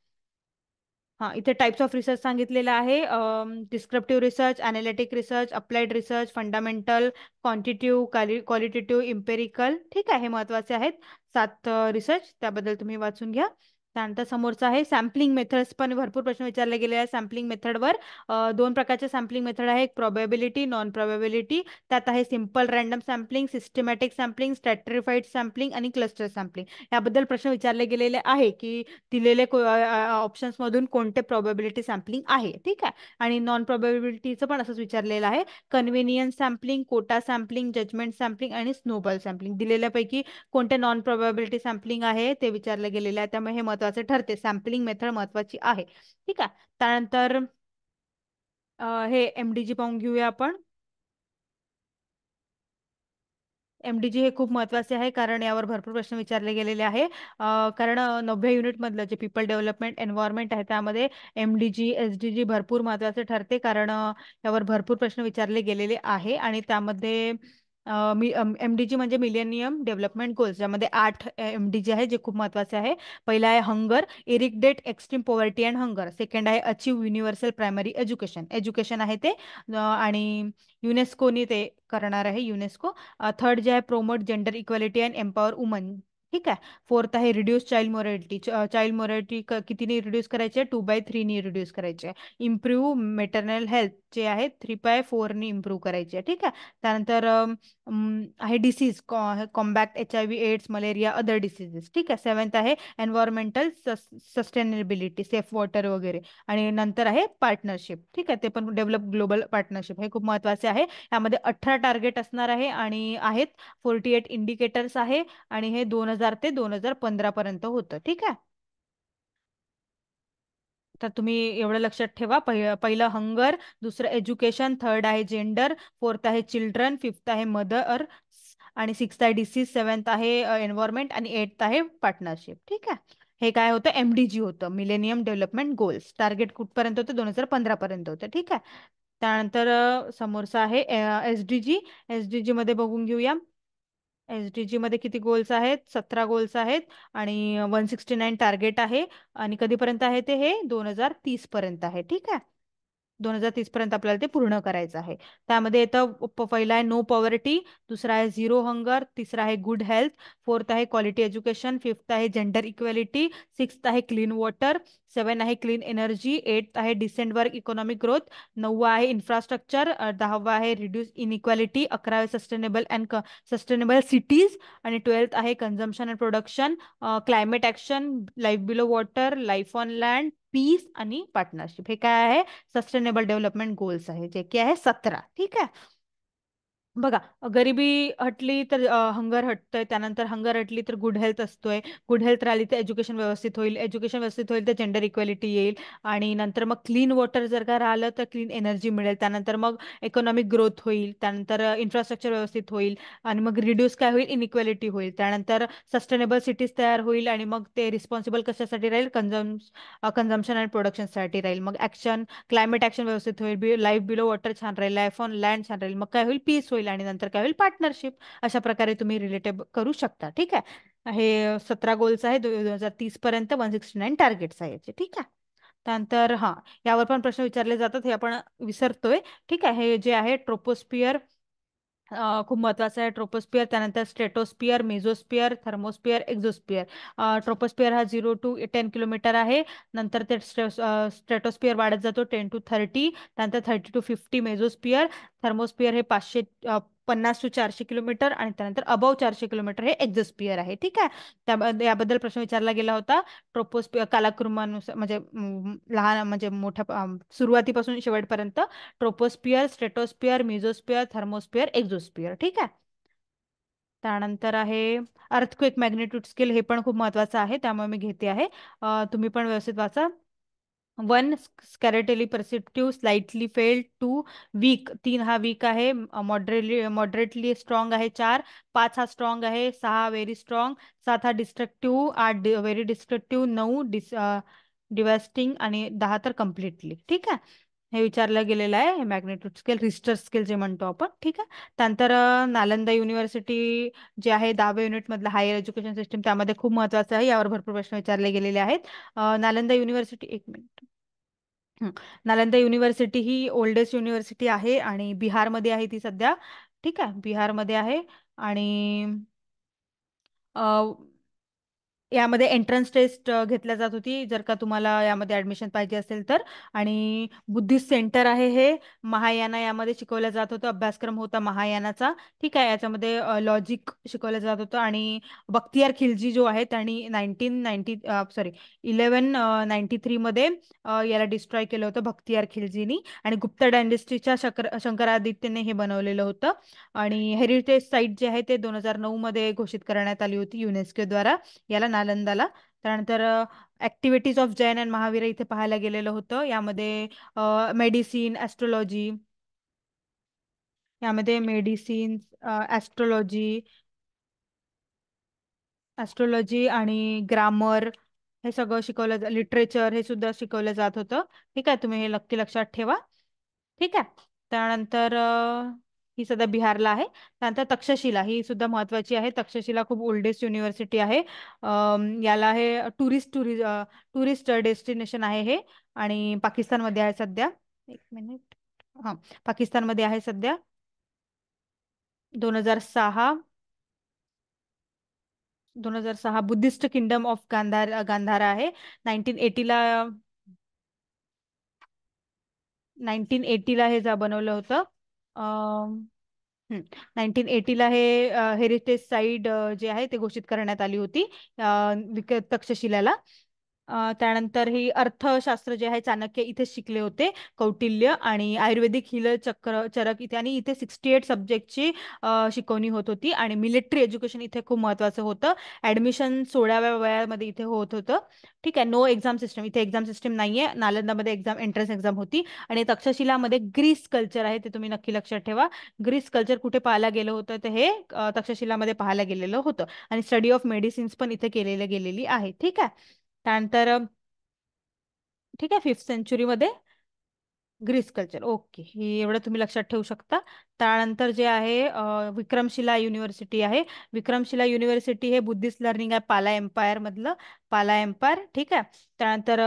हां, इथे टाइप्स ऑफ रिसर्च सांगितलेलं आहे. Descriptive research, analytic research, applied research, fundamental, क्वांटिटिव्ह, qualitative, empirical. ठीक आहे. हे महत्वाचे आहेत 7 रिसर्च, त्याबद्दल तुम्ही वाचून घ्या. त्यानंतर समोरचं आहे सॅम्पलिंग मेथड्स, पण भरपूर प्रश्न विचारले गेले आहे सॅम्पलिंग मेथडवर. दोन प्रकारचे सॅम्पलिंग मेथड आहे, एक प्रोबॅबिलिटी, नॉन प्रोबॅबिलिटी. त्यात आहे simple random sampling, systematic sampling, स्ट्रॅटिफाईड sampling आणि क्लस्टर सॅम्पलिंग. याबद्दल प्रश्न विचारले गेलेले आहे की दिलेले ऑप्शन्स मधून कोणते प्रोबॅबिलिटी सॅम्पलिंग आहे. ठीक आहे. आणि नॉन प्रोबॅबिलिटीचं पण असंच विचारलेलं आहे, convenience sampling, quota sampling, judgement sampling आणि स्नोबॉल सॅम्पलिंग. दिलेल्यापैकी कोणते नॉन प्रोबॅबिलिटी सॅम्पलिंग आहे ते विचारले गेलेले आहे, त्यामुळे हे महत्वाचे ठरते, सॅम्पलिंग मेथड महत्वाची आहे. ठीक आहे. त्यानंतर हे एमडीजी पाहून घेऊया आपण. एमडीजी हे खूप महत्वाचे आहे, कारण यावर भरपूर प्रश्न विचारले गेलेले आहे. कारण 90 युनिट मधलं जे पीपल डेव्हलपमेंट एन्व्हायरमेंट आहे त्यामध्ये एमडीजी, एसडीजी भरपूर महत्वाचे ठरते, कारण यावर भरपूर प्रश्न विचारले गेलेले आहे. आणि त्यामध्ये एमडीजी म्हणजे मिलेनियम डेव्हलपमेंट गोल्स, ज्यामध्ये 8 एमडीजी आहे जे खूप महत्वाचे आहे. पहिला आहे hunger, eradicate extreme poverty and hunger. Second आहे achieve universal primary education, education आहे ते. आणि युनेस्कोनी ते करणार आहे, युनेस्को. थर्ड जे आहे promote gender equality and empower woman. ठीक आहे. फोर्थ आहे reduce child morality, child morality कितीने रिड्यूस करायचे, 2/3 रिड्यूस करायचे. इम्प्रूव्ह मेटर्नल हेल्थ जे आहे 3/4 इम्प्रूव्ह करायचे. ठीक आहे. त्यानंतर आहे disease, combat HIV, AIDS, malaria, other diseases. ठीक आहे. सेवन्थ आहे एन्व्हायरमेंटल सस्टेनेबिलिटी, सेफ वॉटर वगैरे. आणि नंतर आहे पार्टनरशिप. ठीक आहे. ते पण डेव्हलप ग्लोबल पार्टनरशिप, हे खूप महत्वाचे आहे. यामध्ये 18 टार्गेट असणार आहे आणि आहेत 48 इंडिकेटर्स आहे. आणि हे 2000 ते 2015 पर्यंत होतं. ठीक आहे. तर तुम्ही एवढं लक्षात ठेवा, पहिलं हंगर, दुसरं एज्युकेशन, थर्ड आहे जेंडर, फोर्थ आहे चिल्ड्रन, फिफ्थ आहे मदर, आणि सिक्स्थ आहे डिसीज, सेवन्थ आहे एन्व्हायरमेंट, आणि एट्थ आहे पार्टनरशिप. ठीक आहे. हे काय होतं, एमडीजी होतं, मिलेनियम डेव्हलपमेंट गोल्स. टार्गेट कुठपर्यंत होतं, 2015 पर्यंत होतं. ठीक आहे. त्यानंतर समोरचं आहे एसडीजी. एसडीजी मध्ये बघून घेऊया. एसडीजी मध्ये किती गोल्स आहेत, 17 गोल्स आहेत. आणि 169 टार्गेट आहे. आणि कधीपर्यंत आहे ते, हे 2030 पर्यंत आहे. ठीक आहे. 2030 पर्यंत आपल्याला ते पूर्ण करायचं आहे. त्यामध्ये येतं पहिला आहे नो पॉवर्टी, दुसरा आहे झिरो हंगर, तिसरा आहे गुड हेल्थ, फोर्थ आहे क्वालिटी एज्युकेशन, फिफ्थ आहे जेंडर इक्वेलिटी, सिक्स्थ आहे क्लीन वॉटर, सेवन आहे क्लीन एनर्जी, एट्थ आहे डिसेंट वर्क इकॉनॉमिक ग्रोथ, नववा आहे इन्फ्रास्ट्रक्चर, दहावा आहे रिड्यूस इनइक्वालिटी, अकरावे सस्टेनेबल सिटीज, आणि ट्वेल्थ आहे consumption and production, climate action, life below water, life on land, peace आणि पार्टनरशिप. हे काय आहे, सस्टेनेबल डेव्हलपमेंट गोल्स आहे, जे की आहे 17. ठीक आहे. बघा, गरिबी हटली तर हंगर हटतंय, त्यानंतर हंगर हटली तर गुड हेल्थ असतोय, गुड हेल्थ राहिली तर एज्युकेशन व्यवस्थित होईल, एज्युकेशन व्यवस्थित होईल तर जेंडर इक्वेलिटी येईल, आणि नंतर मग क्लीन वॉटर जर का राहिलं तर क्लीन एनर्जी मिळेल, त्यानंतर मग इकॉनॉमिक ग्रोथ होईल, त्यानंतर इन्फ्रास्ट्रक्चर व्यवस्थित होईल, आणि मग रिड्यूस काय होईल, इनइक्वेलिटी होईल, त्यानंतर सस्टेनेबल सिटीज तयार होईल, आणि मग ते रिस्पॉन्सिबल कशासाठी राहील, कन्झम्पशन अँड प्रोडक्शनसाठी राहील, मग ऍक्शन, क्लायमेट ऍक्शन व्यवस्थित होईल, लाईफ बिलो वॉटर छान राहील, लाईफ ऑन लँड छान राहील, मग काय होईल, पीस होईल, आणि नंतर काय होईल, पार्टनरशिप. अशा प्रकारे तुम्ही रिलेटेड करू शकता. ठीक आहे, हे 17 गोल्स आहे 2030 पर्यंत, 169 टार्गेट्स आहे याचे. ठीक आहे, त्यानंतर हा, यावर पण प्रश्न विचारले जातात, हे आपण विसरतोय. ठीक आहे, हे जे आहे ट्रोपोस्पियर, खूप महत्वाचं आहे ट्रोपोस्पियर, त्यानंतर स्ट्रेटोस्पियर, मेझोस्पियर, थर्मोस्पियर, एक्झोस्पियर. ट्रोपोस्पियर हा 0 to 10 किलोमीटर आहे, नंतर ते स्ट्रेटोस्पियर वाढत जातो 10 to 30, त्यानंतर 30 to 50 मेझोस्पियर, थर्मोस्पियर हे 550 to 400 किलोमीटर, आणि त्यानंतर अबव 400 किलोमीटर हे एक्झोस्पियर आहे. ठीक आहे, याबद्दल प्रश्न विचारला गेला होता. ट्रोपोस्पियर कालाक्रमानुसार, म्हणजे लहान म्हणजे मोठ्या सुरुवातीपासून शेवटपर्यंत, ट्रोपोस्पियर, स्ट्रेटोस्पियर, मिझोस्पियर, थर्मोस्पियर, एक्झोस्पियर. ठीक आहे, त्यानंतर आहे अर्थक्वेक मॅग्निट्यूड स्केल, हे पण खूप महत्वाचं आहे, त्यामुळे मी घेते आहे. तुम्ही पण व्यवस्थित वाचा. 1 स्कॅरेटेली परसिप्टिव्ह, स्लाइटली फेल्ड. 2 वीक, 3 हा वीक आहे. मॉडरेटली स्ट्रॉंग आहे. 4, 5 हा स्ट्रॉंग आहे. 6 व्हेरी स्ट्रॉंग. 7 हा डिस्ट्रक्टिव्ह. 8 very destructive. 9 डिवास्टिंग, आणि 10 तर कम्प्लिटली. ठीक आहे, हे विचारलं गेलेलं आहे, हे मॅग्नेट्यूड स्केल, रिश्टर स्केल जे म्हणतो आपण. ठीक आहे, त्यानंतर नालंदा युनिव्हर्सिटी जे आहे 10व्या युनिट मधलं हायर एज्युकेशन सिस्टम, त्यामध्ये खूप महत्वाचं आहे, यावर भरपूर प्रश्न विचारले गेलेले आहेत. नालंदा युनिव्हर्सिटी, एक मिनिट. नालंदा युनिव्हर्सिटी ही ओल्डेस्ट युनिव्हर्सिटी आहे, आणि बिहारमध्ये आहे ती सध्या. ठीक आहे, बिहारमध्ये आहे, आणि यामध्ये एंट्रन्स टेस्ट घेतल्या जात होती, जर का तुम्हाला यामध्ये ऍडमिशन पाहिजे असेल तर. आणि बुद्धिस्ट सेंटर आहे हे, महायाना यामध्ये शिकवलं जात होतं, अभ्यासक्रम होता महायानाचा. ठीक आहे, याच्यामध्ये लॉजिक शिकवलं जात होतं, आणि बख्तियार खिलजी जो आहे त्यांनी 1193 मध्ये याला डिस्ट्रॉय केलं होतं, बख्तियार खिलजीनी, आणि गुप्ता डायनेस्टीच्या शंकरादित्यने हे बनवलेलं होतं. आणि हेरिटेज साईट जे आहे ते 2009 मध्ये घोषित करण्यात आली होती युनेस्को द्वारा, याला नालंदाला. त्यानंतर activities of Jain and Mahavir इथे पाहायला गेलेलं होतं, यामध्ये मेडिसिन, ऍस्ट्रोलॉजी, यामध्ये मेडिसिन, ऍस्ट्रोलॉजी, ऍस्ट्रोलॉजी आणि ग्रामर, हे सगळं शिकवलं, लिटरेचर हे सुद्धा शिकवलं जात होतं. ठीक आहे, तुम्ही हे नक्की लक्षात ठेवा. ठीक आहे, त्यानंतर ही सध्या बिहारला आहे. त्यानंतर तक्षशिला ही सुद्धा महत्वाची आहे. तक्षशिला खूप ओल्डेस्ट युनिव्हर्सिटी आहे. याला हे टुरिस्ट डेस्टिनेशन आहे हे, आणि पाकिस्तानमध्ये आहे सध्या. एक मिनिट, हां, पाकिस्तानमध्ये आहे सध्या. 2006, 2006 बुद्धिस्ट किंगडम ऑफ गांधारा आहे. 1980ला, 1980ला हे बनवलं होतं. 1980ला हे हेरिटेज साईट जे आहे ते घोषित करण्यात आली होती, तक्षशिलाला. त्यानंतर ही अर्थशास्त्र जे आहे चाणक्य इथे शिकले होते, कौटिल्य, आणि आयुर्वेदिक हिल चरक इथे, आणि इथे 68 सब्जेक्टची शिकवणी होत होती, आणि मिलिटरी एज्युकेशन इथे खूप महत्वाचं होतं. ऍडमिशन 16व्या वयामध्ये इथे होत होतं. ठीक आहे, नो एक्झाम सिस्टम, इथे एक्झाम सिस्टम नाहीये. नालंदामध्ये एंट्रन्स एक्झाम होती. आणि तक्षशिलामध्ये ग्रीस कल्चर आहे, ते तुम्ही नक्की लक्षात ठेवा. ग्रीस कल्चर कुठे पाहायला गेलं होतं, तर हे तक्षशिलामध्ये पाहायला गेलेलं होतं. आणि स्टडी ऑफ मेडिसिन्स पण इथे गेलेली आहे. ठीक आहे, त्यानंतर ठीक आहे, 5th सेंचुरीमध्ये ग्रीस कल्चर. ओके, हे एवढं तुम्ही लक्षात ठेवू शकता. त्यानंतर जे आहे विक्रमशिला युनिव्हर्सिटी आहे. विक्रमशिला युनिव्हर्सिटी हे बुद्धिस्ट लर्निंग आहे, पाला एम्पायर मधलं, पाला एम्पायर. ठीक आहे, त्यानंतर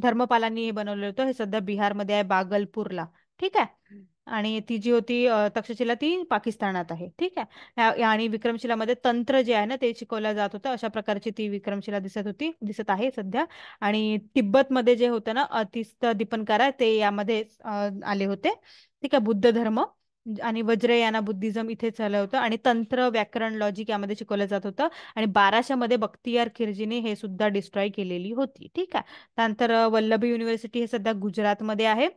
धर्मपालांनी हे बनवलेलं होतं, हे सध्या बिहारमध्ये आहे, बागलपूरला. ठीक आहे, आणि ती जी होती तक्षशिला, ती पाकिस्तानात आहे. ठीक आहे, आणि विक्रमशिलामध्ये तंत्र जे आहे ना ते शिकवलं जात होतं, अशा प्रकारची ती विक्रमशिला दिसत आहे सध्या. आणि तिब्बतमध्ये जे होतं ना, अतिस्त दीपनकार ते यामध्ये आले होते. ठीक आहे, बुद्ध धर्म आणि वज्रयाना बुद्धिझम इथे झालं होतं, आणि तंत्र, व्याकरण, लॉजिक यामध्ये शिकवलं जात होतं. आणि 1200 मध्ये बख्तियार खिलजीने हे सुद्धा डिस्ट्रॉय केलेली होती. ठीक आहे, त्यानंतर वल्लभी युनिव्हर्सिटी हे सध्या गुजरातमध्ये आहे.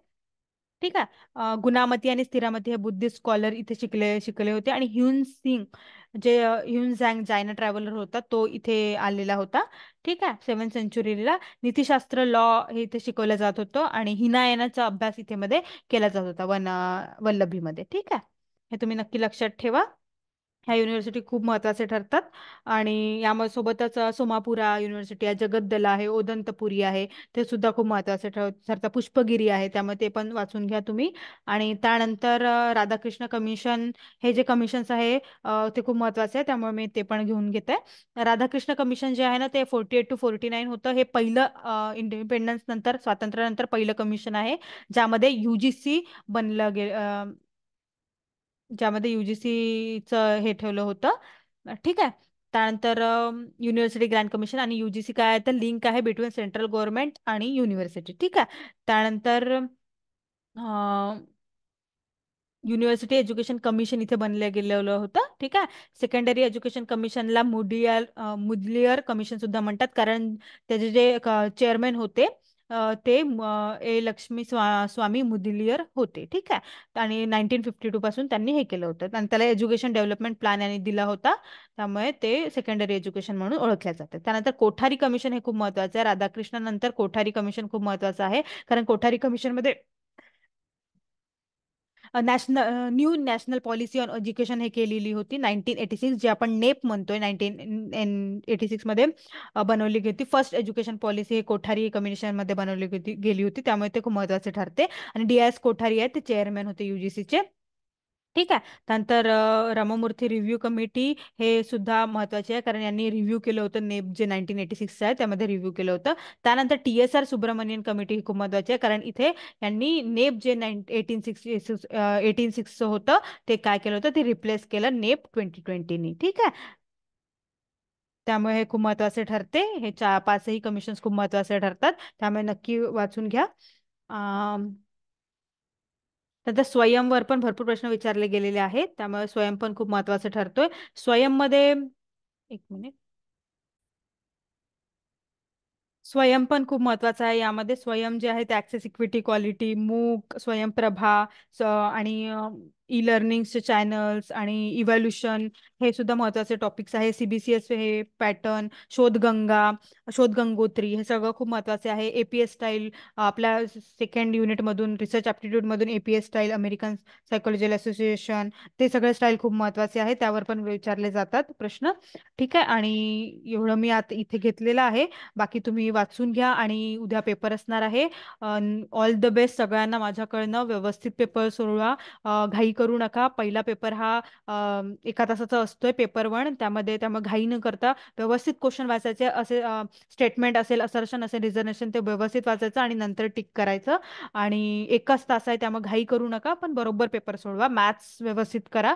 ठीक आहे. गुणामती आणि स्थिरामती हे बुद्धिस्ट स्कॉलर इथे शिकले शिकले होते. आणि ह्युन सिंग जे ह्युन झँग चायना ट्रॅव्हलर होता तो इथे आलेला होता. ठीक आहे. 7th सेंचुरीला नीतिशास्त्र लॉ हे इथे शिकवलं जात होतं आणि हिनायनाचा अभ्यास इथे मध्ये केला जात होता वल्लभीमध्ये. ठीक आहे. हे तुम्ही नक्की लक्षात ठेवा. ह्या युनिव्हर्सिटी खूप महत्त्वाचे ठरतात. आणि यामध्ये सोबतच सोमापुरा युनिव्हर्सिटी आहे, जगद्दला आहे, ओदंतपुरी आहे, ते सुद्धा खूप महत्त्वाचे ठरतात. पुष्पगिरी आहे, त्यामुळे ते पण वाचून घ्या तुम्ही. आणि त्यानंतर राधाकृष्ण कमिशन हे जे कमिशन्स आहे ते खूप महत्त्वाचे आहे, त्यामुळे मी ते पण घेऊन घेते. राधाकृष्ण कमिशन जे आहे ना ते 48 to 49 होतं. हे पहिलं इंडिपेंडन्स नंतर स्वातंत्र्यानंतर पहिलं कमिशन आहे ज्यामध्ये युजीसी बनलं ज्यामध्ये युजीसीचं हे ठेवलं होतं. ठीक आहे. त्यानंतर युनिव्हर्सिटी ग्रँड कमिशन आणि युजीसी काय आहे तर लिंक आहे बिटवीन सेंट्रल गव्हर्नमेंट आणि युनिव्हर्सिटी. ठीक आहे. त्यानंतर युनिव्हर्सिटी एज्युकेशन कमिशन इथे बनलं गेलेलं होतं. ठीक आहे. सेकंडरी एज्युकेशन कमिशनला मुदलियर कमिशन सुद्धा म्हणतात, कारण त्याचे जे चेअरमॅन होते ते लक्ष्मी स्वामी मुदलियर होते. ठीक आहे. आणि 1952 पासून त्यांनी हे केलं होतं आणि त्याला एज्युकेशन डेव्हलपमेंट प्लॅन यांनी दिला होता, त्यामुळे ते सेकंडरी एज्युकेशन म्हणून ओळखले जाते. त्यानंतर कोठारी कमिशन हे खूप महत्वाचं आहे. राधाकृष्णानंतर कोठारी कमिशन खूप महत्वाचं आहे, कारण कोठारी कमिशनमध्ये new national policy on education हे केलेली होती 1986, जे आपण नेप म्हणतोय. 1986 मध्ये बनवली गेली. फर्स्ट एज्युकेशन पॉलिसी हे कोठारी कमिशन मध्ये बनवली गेली होती, त्यामुळे ते खूप महत्वाचे ठरते. आणि DS कोठारी आहे ते चेअरमॅन होते युजीसीचे. ठीक आहे. त्यानंतर राममूर्ती रिव्ह्यू कमिटी हे सुद्धा महत्वाचे आहे, कारण यांनी रिव्ह्यू केलं होतं नेप जे 1986 आहे त्यामध्ये रिव्ह्यू केलं होतं. त्यानंतर TSR सुब्रमण्यन कमिटी ही खूप महत्वाची आहे, कारण इथे यांनी नेप जे 1886 होतं ते काय केलं होतं ते रिप्लेस केलं नेप 2020नी. ठीक आहे. त्यामुळे हे खूप महत्वाचे ठरते. हे पाचही कमिशन्स खूप महत्वाचे ठरतात, त्यामुळे नक्की वाचून घ्या. नंतर स्वयंवर पण भरपूर प्रश्न विचारले गेलेले आहेत, त्यामुळे स्वयं पण खूप महत्वाचं ठरतोय. स्वयंमध्ये एक मिनिट. स्वयं पण खूप महत्वाचा आहे. यामध्ये स्वयं जे आहे ते ऍक्सेस इक्विटी क्वालिटी, मूक, स्वयंप्रभा आणि ई लर्निंगचे चॅनल्स आणि इव्हॅल्युशन हे सुद्धा महत्वाचे टॉपिक्स आहे. CBCS हे पॅटर्न, शोधगंगा, शोधगंगोत्री हे सगळं खूप महत्वाचे आहे. APS स्टाईल आपल्या सेकंड युनिटमधून रिसर्च ॲप्टिट्यूडमधून APS style, American psychological association, ते सगळे स्टाईल खूप महत्वाचे आहे, त्यावर पण विचारले जातात प्रश्न. ठीक आहे. आणि एवढं मी आता इथे घेतलेलं आहे. बाकी तुम्ही वाचून घ्या आणि उद्या पेपर असणार आहे. ऑल द बेस्ट सगळ्यांना माझ्याकडनं. व्यवस्थित पेपर सोडवा, घाई करू नका. पहिला पेपर हा 1 तासाचा असतोय, पेपर 1. त्यामुळे घाई न करता व्यवस्थित क्वेश्चन वाचायचे. असे स्टेटमेंट असेल, असर्शन असेल, रिझर्वेशन ते व्यवस्थित वाचायचं आणि नंतर टिक करायचं. आणि 1च तास आहे, त्यामुळे घाई करू नका, पण बरोबर पेपर सोडवा. मॅथ्स व्यवस्थित करा.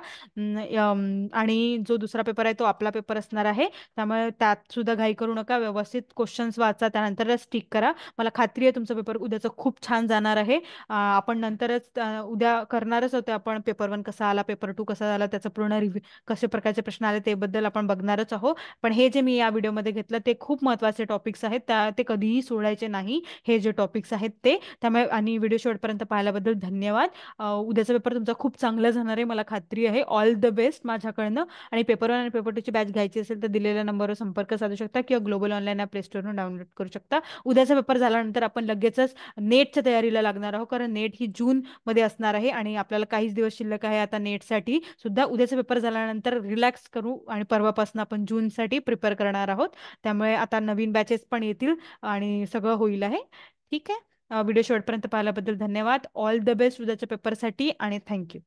आणि जो दुसरा पेपर आहे तो आपला पेपर असणार आहे, त्यामुळे त्यात सुद्धा घाई करू नका. व्यवस्थित क्वेश्चन्स वाचा, त्यानंतरच टिक करा. मला खात्री आहे तुमचा पेपर उद्याचा खूप छान जाणार आहे. आपण नंतरच उद्या करणारच होते आपण पेपर 1 कसा आला, पेपर 2 कसा झाला, त्याचा पूर्ण रिव्ह्यू, कसे प्रकारचे प्रश्न आले ते बद्दल आपण बघणारच आहोत. पण हे जे मी या व्हिडिओमध्ये घेतलं ते खूप महत्त्वाचे टॉपिक्स आहेत, ते कधीही सोडायचे नाही, हे जे टॉपिक्स आहेत ते. त्यामुळे आणि व्हिडिओ शेवटपर्यंत पाहिल्याबद्दल धन्यवाद. उद्याचा पेपर तुमचा खूप चांगला जाणार आहे, मला खात्री आहे. ऑल द बेस्ट माझ्याकडनं. आणि पेपर 1 आणि पेपर 2ची बॅच घ्यायची असेल तर दिलेल्या नंबरवर संपर्क साधू शकता किंवा ग्लोबल ऑनलाईन ॲप प्ले स्टोरवरून डाउनलोड करू शकता. उद्याचा पेपर झाल्यानंतर आपण लगेचच नेटच्या तयारीला लागणार आहोत, कारण नेट ही जूनमध्ये असणार आहे आणि आपल्याला काहीच दिवस शिल्लक आहे आता नेटसाठी सुद्धा. उद्याचा पेपर झाल्यानंतर रिलॅक्स करू आणि परवापासून आपण जूनसाठी प्रिपेअर करणार आहोत. त्यामुळे आता नवीन बॅचेस पण येतील आणि सगळं होईल आहे. ठीक आहे. व्हिडिओ शेवटपर्यंत पाहिल्याबद्दल धन्यवाद. ऑल द बेस्ट उद्याच्या पेपरसाठी आणि थँक्यू.